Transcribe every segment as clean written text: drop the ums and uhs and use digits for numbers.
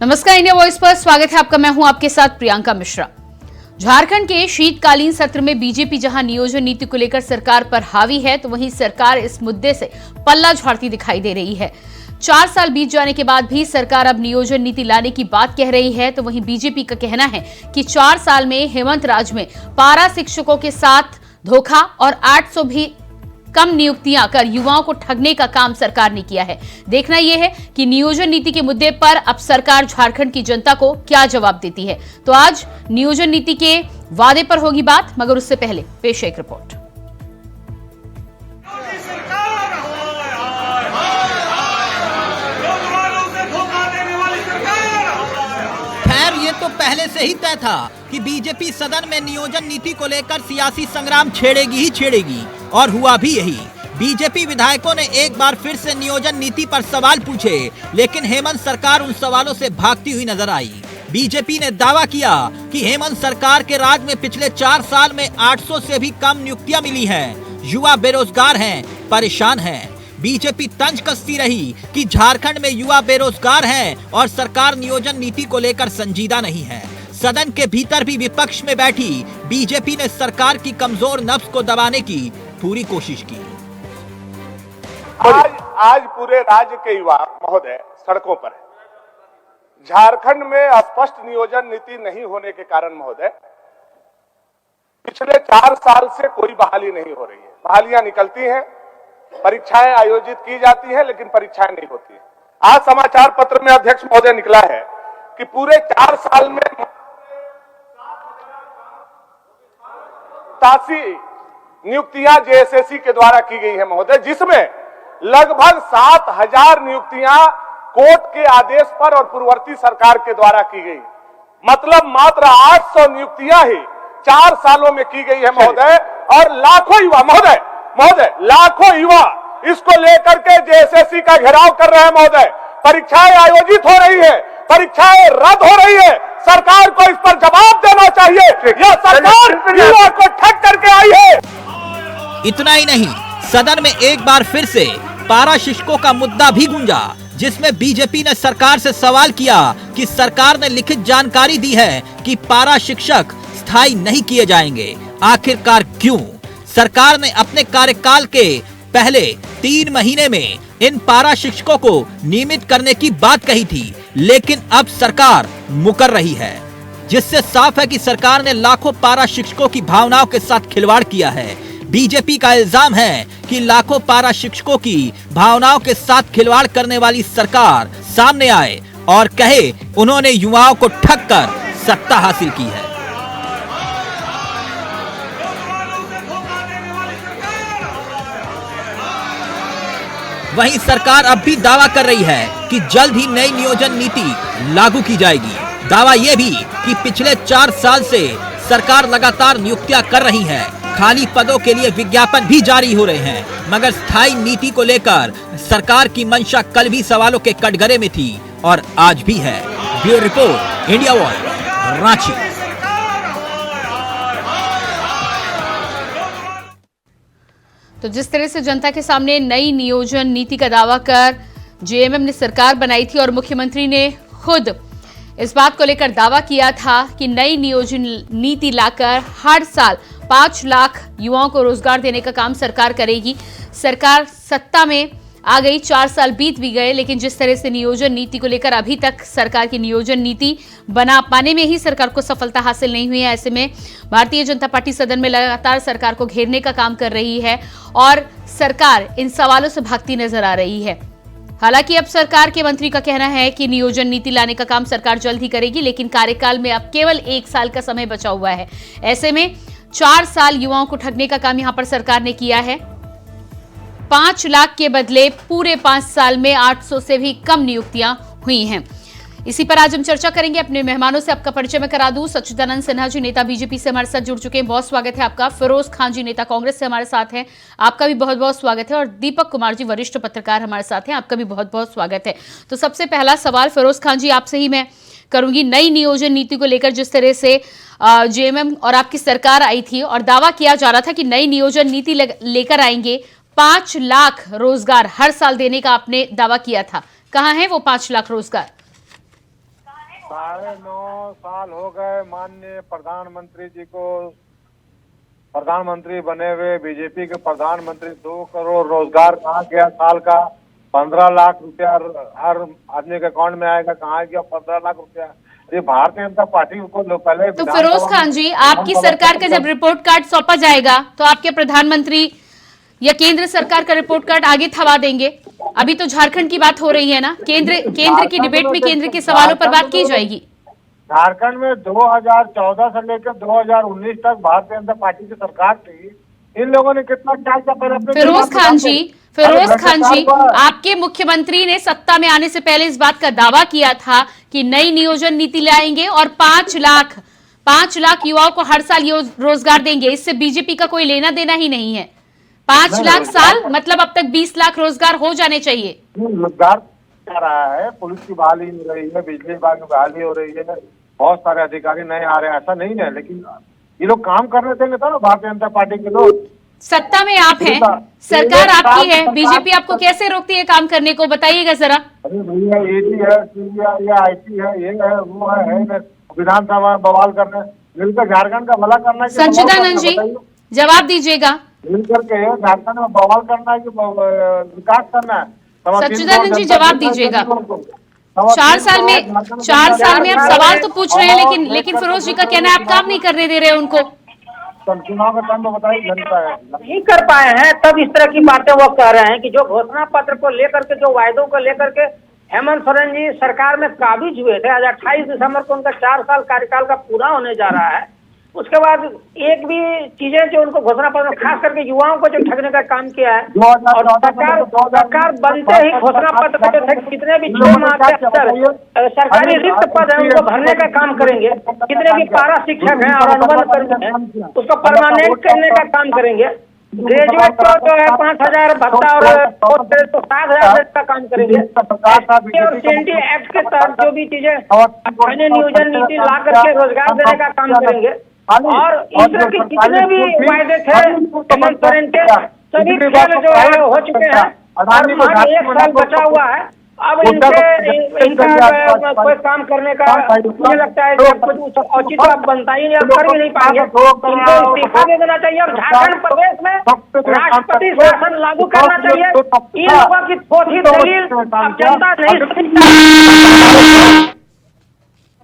नमस्कार, India voice पर स्वागत है आपका। मैं हूं आपके साथ प्रियंका मिश्रा। झारखंड के शीतकालीन सत्र में बीजेपी जहां नियोजन नीति को लेकर सरकार पर हावी है, तो वहीं सरकार इस मुद्दे से पल्ला झाड़ती दिखाई दे रही है। 4 साल बीत जाने के बाद भी सरकार अब नियोजन नीति लाने की बात कह रही है, तो वहीं बीजेपी का कहना है कि 4 साल में हेमंत राज में पारा शिक्षकों के साथ धोखा और 800 भी कम नियुक्तियां कर युवाओं को ठगने का काम सरकार ने किया है। देखना यह है कि नियोजन नीति के मुद्दे पर अब सरकार झारखंड की जनता को क्या जवाब देती है। तो आज नियोजन नीति के वादे पर होगी बात, मगर उससे पहले पेश एक रिपोर्ट। खैर, ये तो पहले से ही तय था कि बीजेपी सदन में नियोजन नीति को लेकर सियासी संग्राम छेड़ेगी ही छेड़ेगी, और हुआ भी यही। बीजेपी विधायकों ने एक बार फिर से नियोजन नीति पर सवाल पूछे, लेकिन हेमंत सरकार उन सवालों से भागती हुई नजर आई। बीजेपी ने दावा किया कि हेमंत सरकार के राज में पिछले 4 साल में 800 से भी कम नियुक्तियां मिली हैं। युवा बेरोजगार हैं, परेशान हैं। बीजेपी तंज कसती रही कि झारखंड में युवा बेरोजगार हैं और सरकार नियोजन नीति को लेकर संजीदा नहीं है। सदन के भीतर भी विपक्ष में बैठी बीजेपी ने सरकार की कमजोर नब्ज को दबाने की पूरी कोशिश की। आज पूरे राज्य के युवा महोदय सड़कों पर है। झारखंड में स्पष्ट नियोजन नीति नहीं होने के कारण महोदय पिछले 4 साल से कोई बहाली नहीं हो रही है। बहालियां निकलती हैं, परीक्षाएं आयोजित की जाती हैं, लेकिन परीक्षाएं नहीं होती है। आज समाचार पत्र में अध्यक्ष महोदय निकला है कि पूरे 4 साल में 87 नियुक्तियां जेएसएससी के द्वारा की गई है महोदय, जिसमें लगभग 7000 नियुक्तियां कोर्ट के आदेश पर और पूर्ववर्ती सरकार के द्वारा की गई। मतलब मात्र 800 नियुक्तियां ही 4 सालों में की गई है महोदय, और लाखों युवा महोदय लाखों युवा इसको लेकर के जेएसएससी का घेराव कर रहे हैं महोदय। परीक्षाएं आयोजित हो रही है, परीक्षाएं रद्द हो रही है। सरकार को इस पर जवाब देना चाहिए। यह सरकार युवा को ठग करके आई है। इतना ही नहीं, सदन में एक बार फिर से पारा शिक्षकों का मुद्दा भी गूंजा, जिसमें बीजेपी ने सरकार से सवाल किया कि सरकार ने लिखित जानकारी दी है कि पारा शिक्षक स्थायी नहीं किए जाएंगे, आखिरकार क्यों? सरकार ने अपने कार्यकाल के पहले 3 महीने में इन पारा शिक्षकों को नियमित करने की बात कही थी, लेकिन अब सरकार मुकर रही है, जिससे साफ है कि सरकार ने लाखों पारा शिक्षकों की भावनाओं के साथ खिलवाड़ किया है। बीजेपी का इल्जाम है कि लाखों पारा शिक्षकों की भावनाओं के साथ खिलवाड़ करने वाली सरकार सामने आए और कहे उन्होंने युवाओं को ठग कर सत्ता हासिल की है। वहीं सरकार अब भी दावा कर रही है कि जल्द ही नई नियोजन नीति लागू की जाएगी। दावा यह भी कि पिछले 4 साल से सरकार लगातार नियुक्तियां कर रही है, खाली पदों के लिए विज्ञापन भी जारी हो रहे हैं, मगर स्थायी नीति को लेकर सरकार की मंशा कल भी सवालों के कटघरे में थी और आज भी है। Bureau report, India voice, Ranchi. तो जिस तरह से जनता के सामने नई नियोजन नीति का दावा कर जेएमएम ने सरकार बनाई थी और मुख्यमंत्री ने खुद इस बात को लेकर दावा किया था कि नई नियोजन नीति लाकर हर साल 5 लाख युवाओं को रोजगार देने का काम सरकार करेगी। सरकार सत्ता में आ गई, 4 साल बीत भी गए, लेकिन जिस तरह से नियोजन नीति को लेकर अभी तक सरकार की नियोजन नीति बना पाने में ही सरकार को सफलता हासिल नहीं हुई है। ऐसे में भारतीय जनता पार्टी सदन में लगातार सरकार को घेरने का काम कर रही है और सरकार इन सवालों से भागती नजर आ रही है। हालांकि अब सरकार के मंत्री का कहना है कि नियोजन नीति लाने का काम सरकार जल्द ही करेगी, लेकिन कार्यकाल में अब केवल 1 साल का समय बचा हुआ है। ऐसे में 4 साल युवाओं को ठगने का काम यहां पर सरकार ने किया है। 5 लाख के बदले पूरे 5 साल में 800 से भी कम नियुक्तियां हुई हैं। इसी पर आज हम चर्चा करेंगे। अपने मेहमानों से आपका परिचय मैं करा दूं। सच्चिदानंद सिन्हा जी नेता बीजेपी से हमारे साथ जुड़ चुके हैं, बहुत स्वागत है आपका। फिरोज खान जी नेता कांग्रेस से हमारे साथ हैं, आपका भी बहुत बहुत स्वागत है। और दीपक कुमार जी वरिष्ठ पत्रकार हमारे साथ हैं, आपका भी बहुत बहुत स्वागत है। तो सबसे पहला सवाल फिरोज खान जी आपसे ही मैं करूंगी। नई नियोजन नीति को लेकर जिस तरह से जेएमएम और आपकी सरकार आई थी और दावा किया जा रहा था कि नई नियोजन नीति लेकर आएंगे, 5 लाख रोजगार हर साल देने का आपने दावा किया था, कहां है वो 5 लाख रोजगार? 9.5 साल हो गए माननीय प्रधानमंत्री जी को प्रधानमंत्री बने हुए। बीजेपी के प्रधानमंत्री 2 करोड़ रोजगार कहाँ गया? साल का 15 लाख रुपया हर आदमी के अकाउंट में आएगा, कहाँ गया 15 लाख रुपया? ये भारतीय जनता पार्टी को पहले तो फिरोज खान जी, आपकी सरकार का जब रिपोर्ट कार्ड सौंपा जाएगा तो आपके प्रधानमंत्री या केंद्र सरकार का रिपोर्ट कार्ड आगे थमा देंगे? अभी तो झारखंड की बात हो रही है ना, केंद्र की डिबेट में केंद्र के सवालों पर बात की जाएगी। झारखंड में 2014 से लेकर 2019 तक भारतीय जनता पार्टी की सरकार थी। इन लोगों ने कितना क्या पहले फिरोज खान जी, आपके मुख्यमंत्री ने सत्ता में आने से पहले इस बात का दावा किया था कि नई नियोजन नीति लाएंगे और 5 लाख युवाओं को हर साल रोजगार देंगे। इससे बीजेपी का कोई लेना देना ही नहीं है। 5 लाख साल मतलब अब तक 20 लाख रोजगार हो जाने चाहिए। रोजगार क्या रहा है? पुलिस की बहाली हो रही है, बिजली विभाग की बहाली हो रही है, बहुत सारे अधिकारी नए आ रहे हैं, ऐसा नहीं है। लेकिन ये लोग काम करने देंगे तो ना भारतीय जनता पार्टी के लोग। सत्ता में आप हैं, सरकार आपकी है, बीजेपी आपको कैसे रोकती है काम करने को, बताइएगा जरा। अरे भैया ईडी है, सीबीआई है, आईटी है, ये है वो है विधानसभा बवाल करने, मिलकर झारखंड का भला करना है। संचिदानंद जी जवाब दीजिएगा। मिलकर के झारखंड में बवाल करना है कि विकास करना है? सच्चिदानंद जी जवाब दीजिएगा। 4 साल में आप सवाल तो पूछ रहे हैं, लेकिन फिरोज जी का कहना है आप काम नहीं करने दे रहे उनको। चुनाव का टाइम बताइए, जनता है नहीं कर पाए हैं, तब इस तरह की बातें वो कह रहे हैं कि जो घोषणा पत्र को लेकर के, जो वायदों को लेकर के हेमंत सोरेन जी सरकार में काबिज हुए थे। आज 28 दिसंबर को उनका 4 साल कार्यकाल का पूरा होने जा रहा है। उसके बाद एक भी चीजें जो उनको घोषणा पत्र, खास करके युवाओं को जो ठगने का काम किया है, और सरकार बनते ही घोषणा पत्र जो थे कितने भी 6 माह के अंदर सरकारी रिक्त पद है उनको भरने का काम करेंगे, कितने भी पारा शिक्षक हैं और अनुबंध कर्मी हैं उसको परमानेंट करने का काम करेंगे, ग्रेजुएट को जो है 5,000 भत्ता और तो 7,000 का काम करेंगे, और सीएनटी एक्ट के तहत जो भी चीजें नियोजन नीति ला करके रोजगार देने का काम करेंगे। और इस तरह के जितने भी वायदे थे हेमंत सोरेन के, सभी खेल जो है हो चुके हैं और मात्र 1 साल बचा हुआ है। अब इनका कोई काम करने का मुझे लगता है कि कुछ औचित्य अब बनता ही नहीं, अब कर भी नहीं पाएंगे। इनको इस्तीफा दे देना चाहिए और झारखंड प्रदेश में राष्ट्रपति शासन लागू करना चाहिए। इन लोगों की थोड़ी दलील अब जनता नहीं।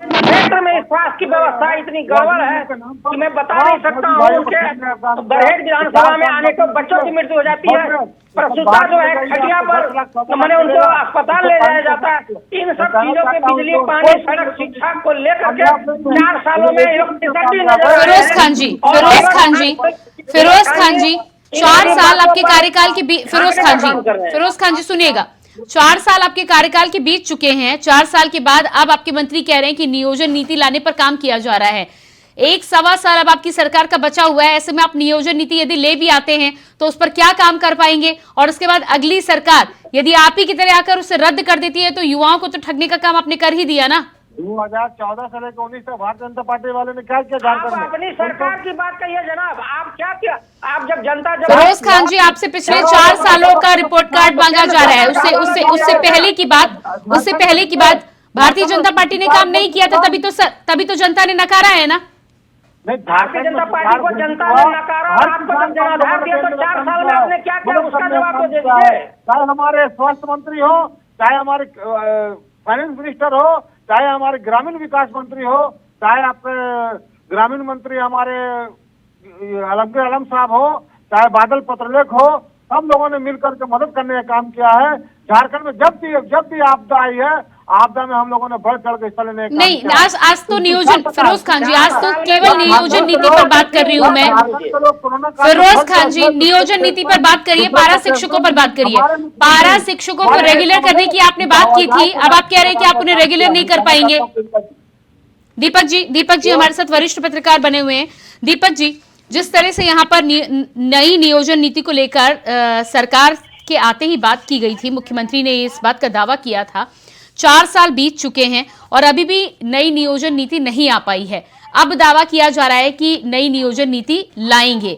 क्षेत्र में स्वास्थ्य की व्यवस्था इतनी गड़बड़ है कि मैं बता नहीं सकता हूँ। उनके बरहेट विधानसभा में आने को बच्चों की मृत्यु हो जाती है, प्रसूता जो है खटिया पर मैंने उनको अस्पताल ले जाया जाता है। इन सब चीजों के बिजली, पानी, सड़क, शिक्षा को लेकर के 4 सालों में फिरोज खान जी 4 साल आपके कार्यकाल के फिरोज खान जी सुनिएगा, 4 साल आपके कार्यकाल के बीत चुके हैं। 4 साल के बाद अब आपके मंत्री कह रहे हैं कि नियोजन नीति लाने पर काम किया जा रहा है। 1-1.25 साल अब आपकी सरकार का बचा हुआ है। ऐसे में आप नियोजन नीति यदि ले भी आते हैं तो उस पर क्या काम कर पाएंगे? और उसके बाद अगली सरकार यदि आप ही की तरह आकर उसे रद्द कर देती है तो युवाओं को तो ठगने का काम आपने कर ही दिया ना। 2014 से लेकर 19 तक भारतीय जनता पार्टी वाले ने क्या किया? आप अपनी सरकार की बात कहिए जनाब, आप क्या किया? आप जब जनता फिरोज खान जी आपसे पिछले 4 सालों का रिपोर्ट कार्ड मांगा जा रहा है। उससे पहले की बात भारतीय जनता पार्टी ने काम नहीं किया था, तभी तो जनता ने नकारा है ना। नहीं, भारतीय जनता पार्टी को जनता ने नकारा और आपको जब जनाधार दिया तो 4 साल में आपने क्या किया उसका जवाब तो दीजिए। चाहे हमारे स्वास्थ्य मंत्री हो, चाहे हमारे फाइनेंस मिनिस्टर हो, चाहे हमारे ग्रामीण विकास मंत्री हो, चाहे आपके ग्रामीण मंत्री हमारे अलमगीर आलम साहब हो, चाहे बादल पत्रलेख हो, सब लोगों ने मिलकर के मदद करने का काम किया है। झारखंड में जब भी आपदा आई है, आपदा में हम लोगों ने बढ़ चढ़ के हिस्सा लेने का नहीं। आज तो नियोजन, फिरोज खान जी आज तो केवल नियोजन नीति पर बात कर रही हूँ मैं। फिरोज खान जी नियोजन नीति पर बात करिए, पारा शिक्षकों पर बात करिए। पारा शिक्षकों को रेगुलर करने की आपने बात की थी, अब आप कह रहे हैं कि आप उन्हें रेगुलर नहीं कर पाएंगे। दीपक जी हमारे साथ वरिष्ठ पत्रकार बने हुए हैं। दीपक जी, जिस तरह से यहाँ पर नई नियोजन नीति को लेकर सरकार के आते ही बात की गई थी, मुख्यमंत्री ने इस बात का दावा किया था, 4 साल बीत चुके हैं और अभी भी नई नियोजन नीति नहीं आ पाई है। अब दावा किया जा रहा है कि नई नियोजन नीति लाएंगे।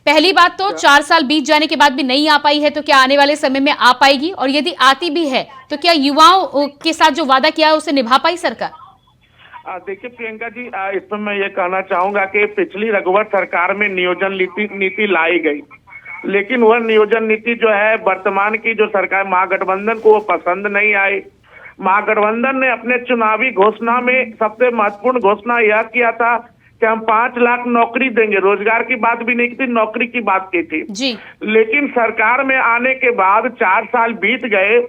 पहली बात तो 4 साल बीत जाने के बाद भी नहीं आ पाई है, तो क्या आने वाले समय में आ पाएगी? और यदि आती भी है तो क्या युवाओं के साथ जो वादा किया है उसे निभा पाई सरकार? देखिए प्रियंका जी, इसमें मैं ये कहना चाहूंगा कि पिछली रघुवर सरकार में नियोजन नीति लाई गई, लेकिन वह नियोजन नीति जो है वर्तमान की जो सरकार महागठबंधन को वो पसंद नहीं आई। महागठबंधन ने अपने चुनावी घोषणा में सबसे महत्वपूर्ण घोषणा यह किया था कि हम 5 लाख नौकरी देंगे। रोजगार की बात भी नहीं की थी, नौकरी की बात की थी जी। लेकिन सरकार में आने के बाद 4 साल बीत गए,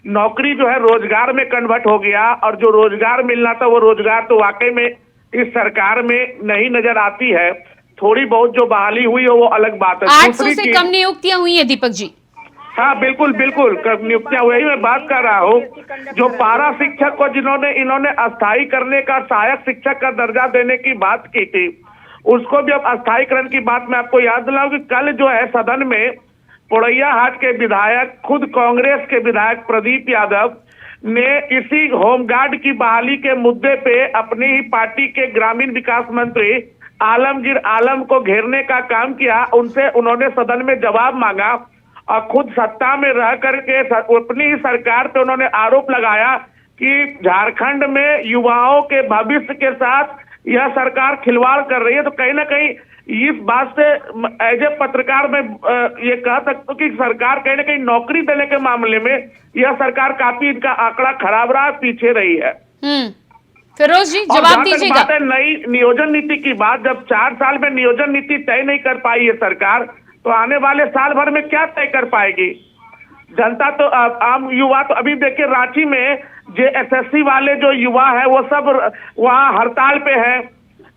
नौकरी जो है रोजगार में कन्वर्ट हो गया, और जो रोजगार मिलना था वो रोजगार तो वाकई में इस सरकार में नहीं नजर आती है। थोड़ी बहुत जो बहाली हुई है वो अलग बात है। 800 से कम नियुक्तियां हुई है दीपक जी। हाँ बिल्कुल बिल्कुल नियुक्तियां हुई, मैं बात कर रहा हूँ। जो पारा शिक्षक को इन्होंने अस्थायी करने का, सहायक शिक्षक का दर्जा देने की बात की थी, उसको भी अब अस्थायीकरण की बात मैं आपको याद दिलाऊं कि कल जो है सदन में पोड़ैयाहाट के विधायक, खुद कांग्रेस के विधायक प्रदीप यादव ने इसी होमगार्ड की बहाली के मुद्दे पे अपनी ही पार्टी के ग्रामीण विकास मंत्री आलमगीर आलम को घेरने का काम किया। उन्होंने सदन में जवाब मांगा और खुद सत्ता में रह करके अपनी ही सरकार पे उन्होंने आरोप लगाया कि झारखंड में युवाओं के भविष्य के साथ यह सरकार खिलवाड़ कर रही है। तो कहीं ना कहीं इस बात से एज ए पत्रकार में ये कह सकता हूँ कि सरकार कहीं ना कहीं नौकरी देने के मामले में यह सरकार काफी इनका आंकड़ा खराब रहा, पीछे रही है। फिरोज जी जवाब दीजिएगा। नई नियोजन नीति की बात, जब 4 साल में नियोजन नीति तय नहीं कर पाई है सरकार, तो आने वाले साल भर में क्या तय कर पाएगी जनता? तो आम युवा तो अभी देखिए रांची में JSSC वाले जो युवा है वो सब वहाँ हड़ताल पे है,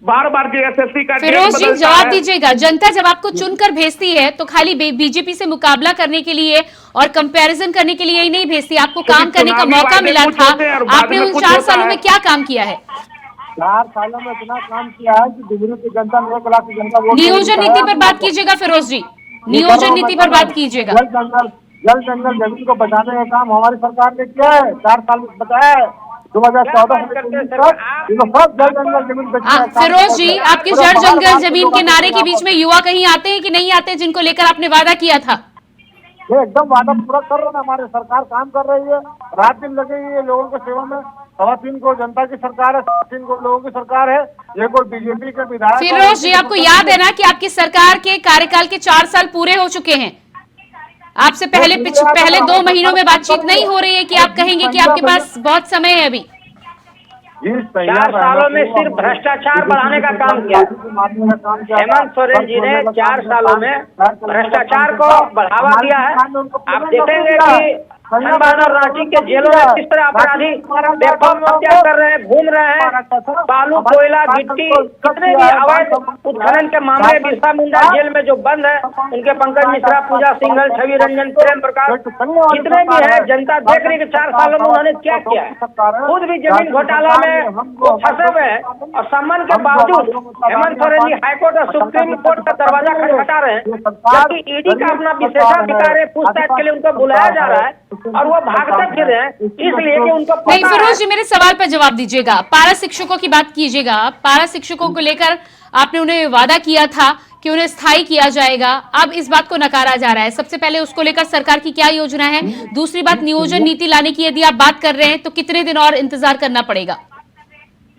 बार बार JSSC का। फिरोज जी जवाब दीजिएगा। जनता जब आपको चुनकर भेजती है तो खाली बीजेपी से मुकाबला करने के लिए और कंपैरिजन करने के लिए ही नहीं भेजती, आपको काम करने का मौका मिला था। आपने उन 4 सालों में क्या काम किया है? 4 सालों में इतना काम किया है कि डिग्री की जनता, 1 लाख की जनता वोट। नियोजन नीति पर बात कीजिएगा फिरोज जी, नियोजन नीति पर बात कीजिएगा। जल जंगल जमीन को बचाने का काम हमारी सरकार ने किया है, 4 साल में बताया है। 2014 सब जल जंगल जमीन। फिरोज जी, आपके जल जंगल जमीन के नारे के बीच में युवा कहीं आते हैं कि नहीं आते, जिनको लेकर आपने वादा किया था? ये एकदम वादा पूरा कर रहे हैं। हमारी सरकार काम कर रही है, रात दिन लगी हुई है लोगों की सेवा में। 3.25 करोड़ जनता की सरकार है, 3 करोड़ लोगों की सरकार है। ये कोई बीजेपी के विधायक। फिरोज जी, आपको याद है ना कि आपकी सरकार के कार्यकाल के 4 साल पूरे हो चुके हैं। आपसे पहले 2 महीनों में बातचीत नहीं हो रही है कि आप कहेंगे कि आपके पास बहुत समय है अभी। 4 सालों में सिर्फ भ्रष्टाचार बढ़ाने का काम किया। हेमंत सोरेन जी ने 4 सालों में भ्रष्टाचार को बढ़ावा दिया है। आप देखेंगे कि धनबाद और रांची के जेलों में किस तरह अपराधी बेखौफ हत्या कर रहे हैं, घूम रहे हैं। बालू, कोयला, गिट्टी, कितने भी अवैध उत्खनन के मामले बिरसा मुंडा जेल में जो बंद है, उनके पंकज मिश्रा, पूजा सिंघल, छवि रंजन, प्रेम प्रकाश, कितने भी है। जनता देख रही है कि 4 सालों में उन्होंने क्या किया है। खुद भी जमीन घोटाला में फंसे हुए हैं और सम्मान के बावजूद हेमंत सोरेन जी हाईकोर्ट और सुप्रीम कोर्ट का दरवाजा खटखटा रहे हैं, जबकि ईडी का अपना विशेषाधिकार है, पूछताछ के लिए उनको बुलाया जा रहा है और वो भागते फिर रहे हैं, इसलिए कि उनको नहीं। फिरोज जी, मेरे सवाल पर जवाब दीजिएगा। पारा शिक्षकों की बात कीजिएगा। पारा शिक्षकों को लेकर आपने उन्हें वादा किया था कि उन्हें स्थायी किया जाएगा, अब इस बात को नकारा जा रहा है। सबसे पहले उसको लेकर सरकार की क्या योजना है? दूसरी बात, नियोजन नीति लाने की यदि आप बात कर रहे हैं तो कितने दिन और इंतजार करना पड़ेगा?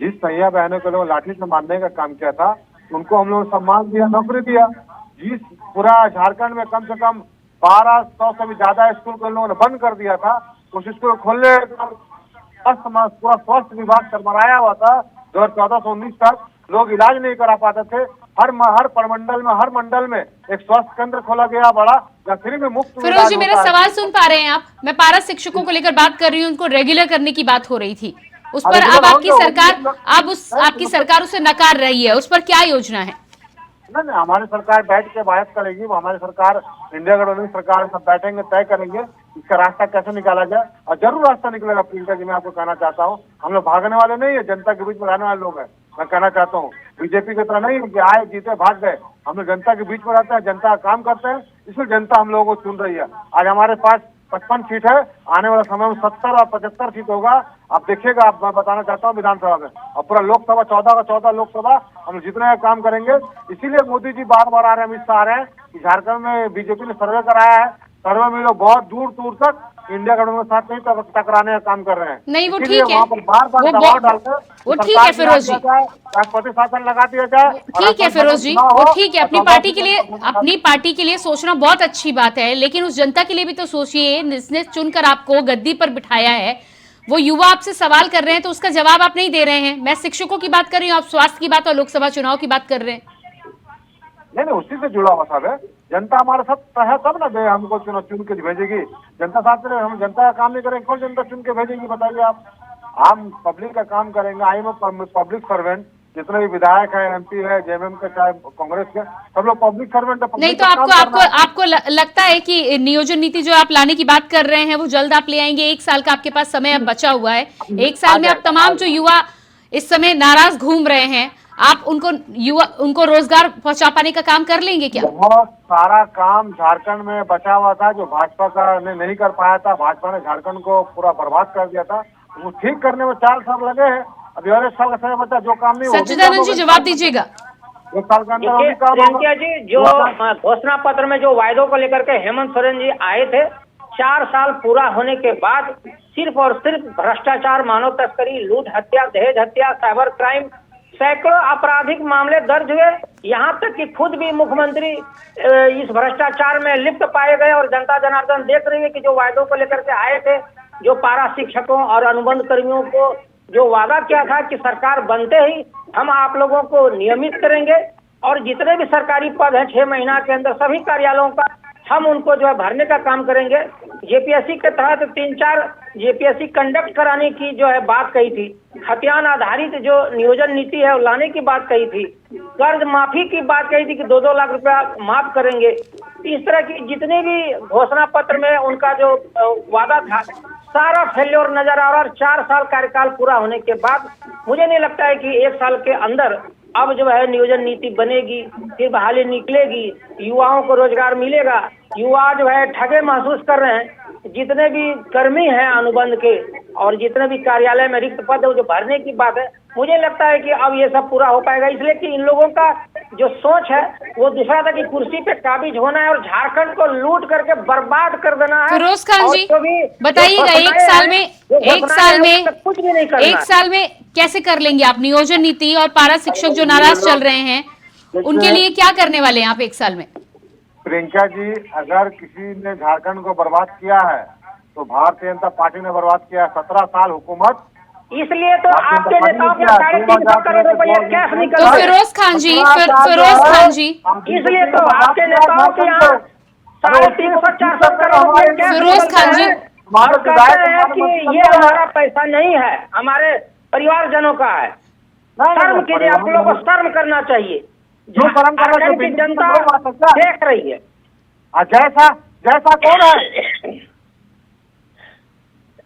जिस सैया बहनों को लोग लाठी से मारने का काम किया था, उनको हम लोग सम्मान दिया, नौकरी दिया। जिस पूरा झारखंड में कम से कम 1200 से भी ज्यादा स्कूल को लोगों ने बंद कर दिया था, उस स्कूल खोलने पूरा स्वास्थ्य विभाग सरमराया हुआ था। 2014 से 19 तक लोग इलाज नहीं करा पाते थे। हर हर मंडल में एक स्वास्थ्य केंद्र खोला गया बड़ा, या फ्री में मुफ्त। फिरोज जी, मेरा सवाल सुन पा रहे हैं आप? मैं पारा शिक्षकों को लेकर बात कर रही हूँ, उनको रेगुलर करने की बात हो रही थी। उस पर अब आपकी सरकार उसे नकार रही है, उस पर क्या योजना है? नहीं, हमारी सरकार बैठ के बात करेगी। हमारी सरकार, इंडिया गठबंधन सरकार सब बैठेंगे, तय करेंगे इसका रास्ता कैसे निकाला जाए, और जरूर रास्ता निकलेगा। प्रियंका जी, मैं आपको कहना चाहता हूँ, हम लोग भागने वाले नहीं है, जनता के बीच में रहने वाले लोग हैं। मैं कहना चाहता हूँ बीजेपी की तरह नहीं है कि आए जीते भाग गए। हम लोग जनता के बीच में रहते हैं, जनता का काम करते हैं, इसलिए जनता हम लोगों को चुन रही है। आज हमारे पास 55 सीट है, आने वाले समय में 70 और 75 सीट होगा। आप देखिएगा, आप मैं बताना चाहता हूँ विधानसभा में, और पूरा लोकसभा 14 का 14 लोकसभा हम जितने का काम करेंगे। इसीलिए मोदी जी बार बार आ रहे हैं, अमित शाह आ रहे हैं कि झारखंड में बीजेपी ने सर्वे कराया है। सर्वे में लोग बहुत दूर दूर तक इंडिया गवर्नमेंट के साथ नहीं टकराने का काम कर रहे हैं। नहीं, वो इसीलिए ठीक है। वहाँ पर बार-बार वो दबाव डालकर वो ठीक सरकार है फिरोज जी। गिरा दिया जाए, राष्ट्रपति शासन लगा दिया जाए। और ठीक है असल फिरोज जी, ना वो हो, ठीक है, अपनी और पार्टी के लिए सोचना बहुत अच्छी बात है, लेकिन उस जनता के लिए भी तो सोचिए जिसने चुनकर आपको गद्दी पर बिठाया है। वो युवा आपसे सवाल कर रहे हैं तो उसका जवाब आप नहीं दे रहे हैं। मैं शिक्षकों की बात कर रही हूँ, आप स्वास्थ्य की बात और लोकसभा चुनाव की बात कर रहे हैं। नहीं, उसी से जुड़ा हुआ सब है। जनता हमारे साथ है तब ना हमको चुन के भेजेगी। जनता साथ में हम जनता का काम नहीं करेंगे, कौन जनता चुन के भेजेगी बताइए आप। हम पब्लिक का काम करेंगे। I am public servant. जितने भी विधायक है, एमपी है, जेएमएम के, चाहे कांग्रेस के, सब लोग पब्लिक सर्वेंट है। नहीं तो आपको लगता है कि नियोजन नीति जो आप लाने की बात कर रहे हैं वो जल्द आप ले आएंगे? 1 साल का आपके पास समय अब बचा हुआ है। 1 साल में आप तमाम जो युवा इस समय नाराज घूम रहे हैं, आप उनको रोजगार पहुंचा पाने का काम कर लेंगे क्या? बहुत सारा काम झारखंड में बचा हुआ था जो भाजपा का नहीं कर पाया था। भाजपा ने झारखंड को पूरा बर्बाद कर दिया था। वो ठीक करने में 4 साल लगे हैं। अभी और 1 साल का समय बचा, जो काम नहीं। सच्चिदानंद जी जवाब दीजिएगा। 1 साल के अंदर देखिए प्रियंका जी, जो घोषणा पत्र में जो वायदों को लेकर के हेमंत सोरेन जी आए थे, 4 साल पूरा होने के बाद सिर्फ और सिर्फ भ्रष्टाचार, मानव तस्करी, लूट, हत्या, दहेज हत्या, साइबर क्राइम, सैकड़ों आपराधिक मामले दर्ज हुए। यहाँ तक कि खुद भी मुख्यमंत्री इस भ्रष्टाचार में लिप्त पाए गए। और जनता जनार्दन देख रही है कि जो वायदों को लेकर के आए थे, जो पारा शिक्षकों और अनुबंध कर्मियों को जो वादा किया था कि सरकार बनते ही हम आप लोगों को नियमित करेंगे और जितने भी सरकारी पद हैं 6 महीना के अंदर सभी कार्यालयों का हम उनको जो है भरने का काम करेंगे। जेपीएससी के तहत 3-4 जेपीएससी कंडक्ट कराने की जो है बात कही थी। खतियान आधारित जो नियोजन नीति है वो लाने की बात कही थी। कर्ज माफी की बात कही थी कि 2-2 लाख रुपया माफ करेंगे। इस तरह की जितने भी घोषणा पत्र में उनका जो वादा था, सारा फेल्योर नजर आ रहा है। 4 साल कार्यकाल पूरा होने के बाद मुझे नहीं लगता है कि 1 साल के अंदर अब जो है नियोजन नीति बनेगी, फिर बहाली निकलेगी, युवाओं को रोजगार मिलेगा। युवा जो है ठगे महसूस कर रहे हैं। जितने भी कर्मी हैं अनुबंध के और जितने भी कार्यालय में रिक्त पद है जो भरने की बात है, मुझे लगता है कि अब ये सब पूरा हो पाएगा। इसलिए कि इन लोगों का जो सोच है वो दूसरा था कि कुर्सी पे काबिज होना है और झारखंड को लूट करके बर्बाद कर देना है। फिरोज खान जी बताइएगा, कुछ भी नहीं करना। 1 साल में कैसे कर लेंगे आप नियोजन नीति? और पारा शिक्षक जो नाराज चल रहे हैं उनके लिए क्या करने वाले हैं आप 1 साल में? प्रियंका जी, अगर किसी ने झारखंड को बर्बाद किया है तो भारतीय जनता पार्टी ने बर्बाद किया है। 17 साल हुकूमत। इसलिए तो आपके नेताओं के 350 करोड़ रुपया कैश निकल तो फिरोज खान जी इसलिए तो आपके नेताओं के यहाँ 350-400 करोड़ रुपया फिरोज खान जी कहते हैं कि ये हमारा पैसा नहीं है, हमारे परिवारजनों का है। शर्म कीजिए, आप लोगों को शर्म करना चाहिए। जो शर्म कर रहा है जनता देख रही है। जैसा कौन है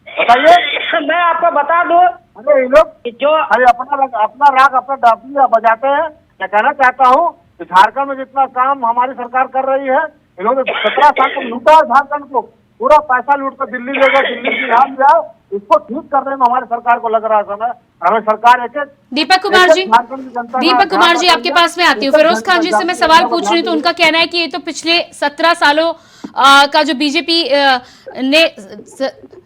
बताइए। मैं आपको बता दूं, अरे ये लोग जो अपना राग अपना डाफिया बजाते हैं। मैं कहना चाहता हूँ कि झारखंड में जितना काम हमारी सरकार कर रही है, इन लोगों ने 17 साल को लूटा झारखंड को, पूरा पैसा लूट कर दिल्ली ले गए, दिल्ली की यहाँ जाओ। इसको ठीक करने में हमारी सरकार को लग रहा है समय। हमें सरकार दीपक कुमार जी आपके पास में आती हूँ। फिरोज खान जी से मैं सवाल पूछ रही हूँ तो उनका कहना है कि ये तो पिछले 17 सालों का जो बीजेपी ने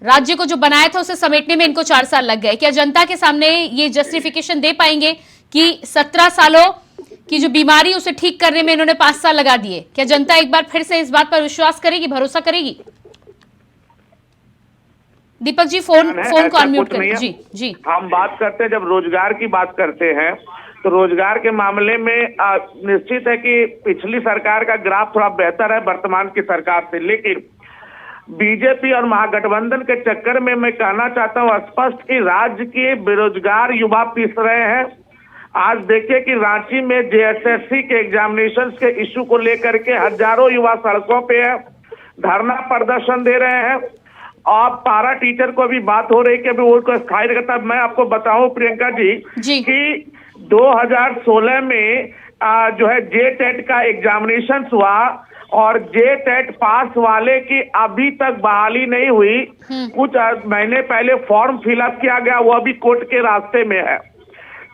राज्य को जो बनाया था उसे समेटने में इनको 4 साल लग गए। क्या जनता के सामने ये जस्टिफिकेशन दे पाएंगे कि 17 सालों की जो बीमारी उसे ठीक करने में इन्होंने 5 साल लगा दिए? क्या जनता एक बार फिर से इस बात पर विश्वास करेगी, भरोसा करेगी? दीपक जी फोन को अनम्यूट करें। जी हम बात करते हैं, जब रोजगार की बात करते हैं तो रोजगार के मामले में निश्चित है कि पिछली सरकार का ग्राफ थोड़ा बेहतर है वर्तमान की सरकार से। लेकिन बीजेपी और महागठबंधन के चक्कर में मैं कहना चाहता हूं स्पष्ट कि राज्य के बेरोजगार युवा पिस रहे हैं। आज देखिए कि रांची में जेएसएससी के एग्जामिनेशन के इश्यू को लेकर के हजारों युवा सड़कों पे है, धरना प्रदर्शन दे रहे हैं। और पारा टीचर को भी बात हो रही कि अभी वो स्थायी करता। मैं आपको बताऊं प्रियंका जी कि 2016 में जो है जेटेट का एग्जामिनेशन हुआ और जेटेट पास वाले की अभी तक बहाली नहीं हुई। कुछ महीने पहले फॉर्म फिलअप किया गया, वो अभी कोर्ट के रास्ते में है।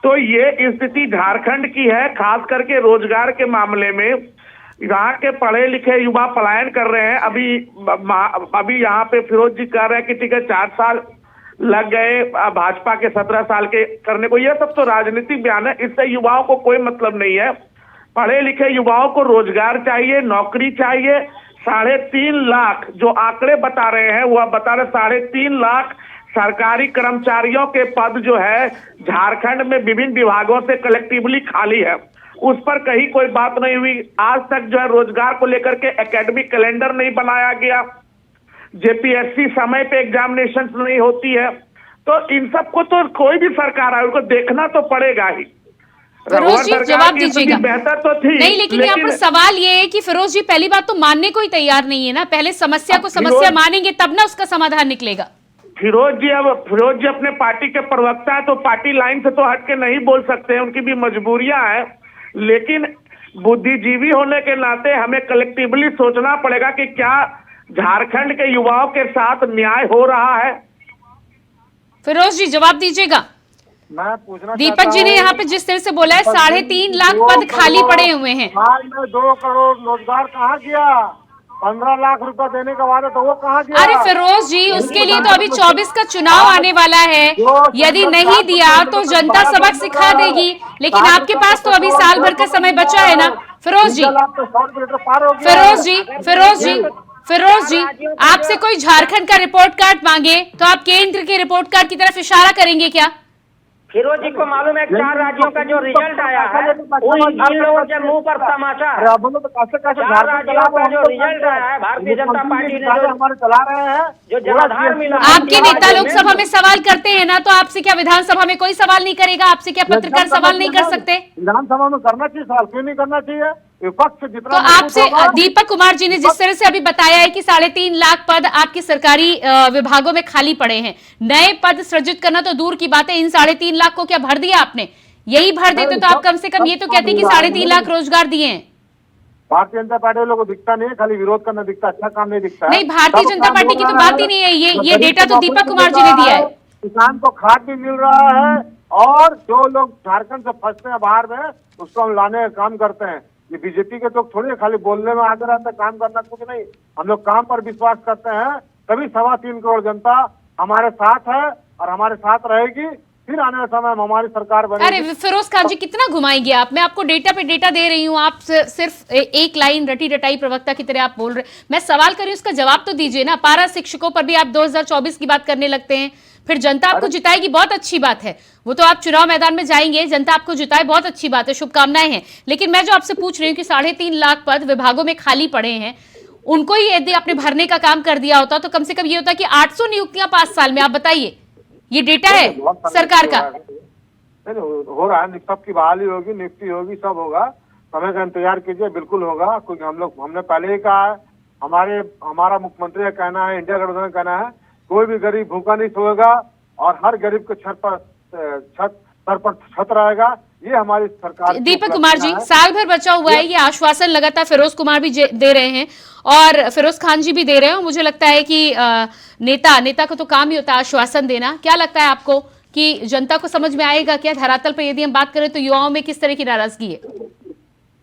तो ये स्थिति झारखंड की है, खास करके रोजगार के मामले में। यहाँ के पढ़े लिखे युवा पलायन कर रहे हैं। अभी यहाँ पे फिरोज जी कह रहे हैं कि ठीक है 4 साल लग गए भाजपा के 17 साल के करने को। यह सब तो राजनीतिक बयान है, इससे युवाओं को कोई मतलब नहीं है। पढ़े लिखे युवाओं को रोजगार चाहिए, नौकरी चाहिए। 3.5 लाख जो आंकड़े बता रहे हैं वह बता रहे 3.5 लाख सरकारी कर्मचारियों के पद जो है झारखंड में विभिन्न विभागों से कलेक्टिवली खाली है, उस पर कहीं कोई बात नहीं हुई। आज तक जो है रोजगार को लेकर के एकेडमिक कैलेंडर नहीं बनाया गया, जेपीएससी समय पे एग्जामिनेशन नहीं होती है। तो इन सबको तो कोई भी सरकार है उनको देखना तो पड़ेगा ही। फिरोज जी जवाब दीजिएगा। बेहतर तो थी नहीं, लेकिन यहाँ पर सवाल ये है कि फिरोज जी पहली बात तो मानने को ही तैयार नहीं है ना। पहले समस्या को समस्या मानेंगे तब ना उसका समाधान निकलेगा। फिरोज जी अपने पार्टी के प्रवक्ता है तो पार्टी लाइन से तो हट के नहीं बोल सकते हैं, उनकी भी मजबूरियां हैं। लेकिन बुद्धिजीवी होने के नाते हमें कलेक्टिवली सोचना पड़ेगा कि क्या झारखंड के युवाओं के साथ न्याय हो रहा है। फिरोज जी जवाब दीजिएगा। मैं पूछना दीपक जी ने यहाँ पे जिस तरह से बोला है 3.5 लाख पद खाली पड़े हुए हैं। हाल में 2 करोड़ रोजगार कहाँ गया? 15 लाख रुपए देने का वादा तो वो कहाँ गया? अरे फिरोज जी उसके लिए तो अभी 24 का चुनाव आने वाला है। यदि नहीं दिया तो जनता सबक सिखा देगी, लेकिन आपके पास तो अभी साल भर का समय बचा है ना। फिरोज जी आपसे कोई झारखंड का रिपोर्ट कार्ड मांगे तो आप केंद्र के रिपोर्ट कार्ड की तरफ इशारा करेंगे क्या? फिरोज जी को मालूम है 4 राज्यों का जो रिजल्ट आया है इन लोगों के मुंह पर तमाचा है। 4 राज्यों का जो रिजल्ट आया है भारतीय जनता पार्टी ने जो हमारे चला रहे हैं, जो जनाधार मिला। आपके नेता लोकसभा में सवाल करते हैं ना, तो आपसे क्या विधानसभा में कोई सवाल नहीं करेगा? आपसे क्या पत्रकार सवाल नहीं कर सकते? विधानसभा में करना चाहिए सवाल, क्यों नहीं करना चाहिए? विपक्ष जितना तो आपसे दीपक कुमार जी ने जिस तरह से अभी बताया है कि 3.5 लाख पद आपके सरकारी विभागों में खाली पड़े हैं, नए पद सृजित करना तो दूर की बात है, इन 3.5 लाख को क्या भर दिया आपने? यही भर देते तो आप कम से कम ये तो कहते कि 3.5 लाख रोजगार दिए हैं। भारतीय जनता पार्टी वालों को दिखता नहीं है, खाली विरोध करना दिखता, अच्छा काम नहीं दिखता है। नहीं, भारतीय जनता पार्टी की तो बात ही नहीं है। ये डेटा तो दीपक कुमार जी ने दिया है। किसान को खाद भी मिल रहा है और जो लोग झारखंड से फंसते हैं बाहर में उसको हम लाने का काम करते हैं। ये बीजेपी के लोग थोड़ी खाली बोलने में आगे रहते हैं, काम करना कुछ नहीं। हम लोग काम पर विश्वास करते हैं, तभी 3.25 करोड़ जनता हमारे साथ है और हमारे साथ रहेगी। फिर आने वाले समय में हमारी सरकार बनेगी। अरे फिरोज खान जी कितना घुमाएंगे आप? मैं आपको डेटा पे डेटा दे रही हूँ, आप सिर्फ एक लाइन रटी रटाई प्रवक्ता की तरह आप बोल रहे। मैं सवाल कर रही हूँ, उसका जवाब तो दीजिए ना। पारा शिक्षकों पर भी आप 2024 की बात करने लगते हैं, फिर जनता आपको जिताएगी, बहुत अच्छी बात है। वो तो आप चुनाव मैदान में जाएंगे, जनता आपको जिताए, बहुत अच्छी बात है, शुभकामनाएं हैं। लेकिन मैं जो आपसे पूछ रही हूँ कि 3.5 लाख पद विभागों में खाली पड़े हैं, उनको ही यदि आपने भरने का काम कर दिया होता तो कम से कम ये होता कि 800 नियुक्तियां 5 साल में। आप बताइए, ये डेटा है सरकार का? हो रहा है, सबकी बहाली होगी, नियुक्ति होगी, सब होगा। समय का इंतजार कीजिए, बिल्कुल होगा। क्योंकि हमने पहले ही कहा है, हमारा मुख्यमंत्री का कहना है, इंडिया गठबंधन का कहना है, कोई भी गरीब भूखा नहीं सोएगा और हर गरीब के सर पर छत रहेगा। ये हमारी सरकार। दीपक कुमार जी, साल भर बचा हुआ है, ये आश्वासन लगातार फिरोज कुमार भी दे रहे हैं और फिरोज खान जी भी दे रहे हैं। मुझे लगता है कि नेता को तो काम ही होता है आश्वासन देना। क्या लगता है आपको कि जनता को समझ में आएगा क्या? धरातल पर यदि हम बात करें तो युवाओं में किस तरह की नाराजगी है?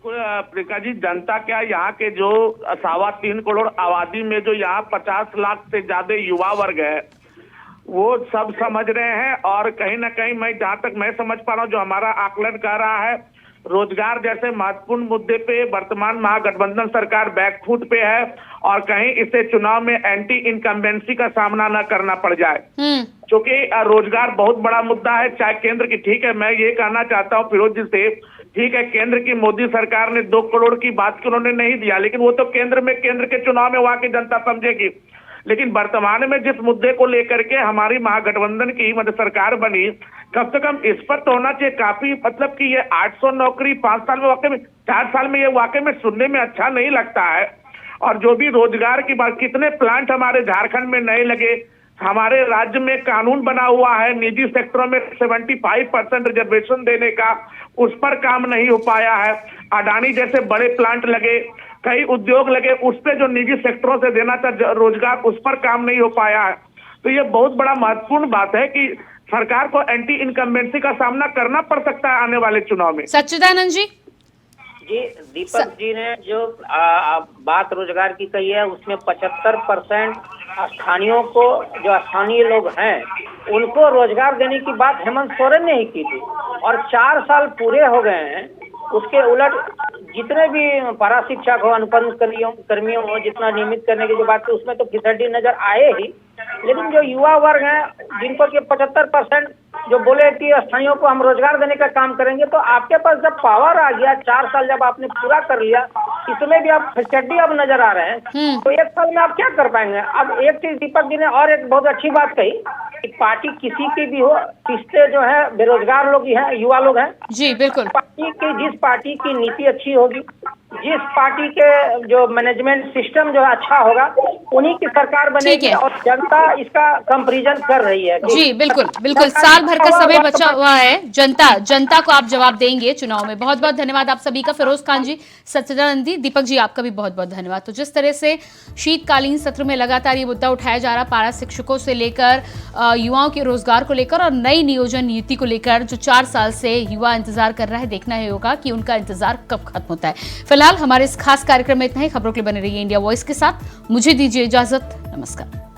प्रियंका जी, जनता क्या, यहाँ के जो 3.25 करोड़ आबादी में जो यहाँ 50 लाख से ज्यादा युवा वर्ग है वो सब समझ रहे हैं। और कहीं ना कहीं मैं जहां तक मैं समझ पा रहा हूँ, जो हमारा आकलन कर रहा है, रोजगार जैसे महत्वपूर्ण मुद्दे पे वर्तमान महागठबंधन सरकार बैकफुट पे है और कहीं इसे चुनाव में एंटी इनकम्बेंसी का सामना न करना पड़ जाए, क्योंकि रोजगार बहुत बड़ा मुद्दा है। चाहे केंद्र की, ठीक है, मैं ये कहना चाहता हूँ फिरोज जी से, ठीक है, केंद्र की मोदी सरकार ने 2 करोड़ की बात की, उन्होंने नहीं दिया, लेकिन वो तो केंद्र के चुनाव में वहां की जनता समझेगी। लेकिन वर्तमान में जिस मुद्दे को लेकर के हमारी महागठबंधन की मध्य सरकार बनी, कम से कम इस पर तो होना चाहिए काफी, मतलब कि ये 800 नौकरी 5 साल में, वाकई में 4 साल में, ये वाकई में सुनने में अच्छा नहीं लगता है। और जो भी रोजगार की बात, कितने प्लांट हमारे झारखंड में नए लगे, हमारे राज्य में कानून बना हुआ है निजी सेक्टरों में 75% रिजर्वेशन देने का, उस पर काम नहीं हो पाया है। अडानी जैसे बड़े प्लांट लगे, कई उद्योग लगे, उस पे जो निजी सेक्टरों से देना था रोजगार, उस पर काम नहीं हो पाया है। तो ये बहुत बड़ा महत्वपूर्ण बात है कि सरकार को एंटी इनकम्बेंसी का सामना करना पड़ सकता है आने वाले चुनाव में। सच्चिदानंद जी जी, दीपक जी ने जो बात रोजगार की कही है, उसमें 75% स्थानीयों को, जो स्थानीय लोग हैं उनको रोजगार देने की बात हेमंत सोरेन ने ही की थी, और 4 साल पूरे हो गए हैं। उसके उलट जितने भी पारा शिक्षक हो, अनुबंध कर्मियों हो, जितना नियमित करने की जो बात थी उसमें तो फिसड्डी नजर आए ही, लेकिन जो युवा वर्ग है जिनको कि 75% जो बोले कि स्थानीयों को हम रोजगार देने का काम करेंगे, तो आपके पास जब पावर आ गया, 4 साल जब आपने पूरा कर लिया, इसमें भी आप फिसड्डी अब नजर आ रहे हैं, तो 1 साल में आप क्या कर पाएंगे। अब एक चीज दीपक जी ने और एक बहुत अच्छी बात कही कि पार्टी किसी की भी हो, पिछले जो है बेरोजगार लोग ही हैं, युवा लोग हैं जी बिल्कुल। जिस पार्टी की नीति अच्छी होगी, जिस पार्टी के जो मैनेजमेंट सिस्टम जो अच्छा होगा, उन्हीं की सरकार बनेगी, और जनता इसका कंपैरिजन कर रही है। जी बिल्कुल बिल्कुल, साल भर का समय बचा हुआ है, जनता को आप जवाब देंगे चुनाव में। बहुत बहुत धन्यवाद आप सभी का, फिरोज खान जी, सच्चिदानंद जी, दीपक जी, आपका भी बहुत बहुत धन्यवाद। तो जिस तरह से शीतकालीन सत्र में लगातार ये मुद्दा उठाया जा रहा, पारा शिक्षकों से लेकर युवाओं के रोजगार को लेकर और नई नियोजन नीति को लेकर, जो 4 साल से युवा इंतजार कर रहा है, देखना ही होगा कि उनका इंतजार कब खत्म होता है। फिलहाल हमारे इस खास कार्यक्रम में इतना ही। खबरों के लिए बने रहिए इंडिया वॉइस के साथ। मुझे दीजिए इजाजत, नमस्कार।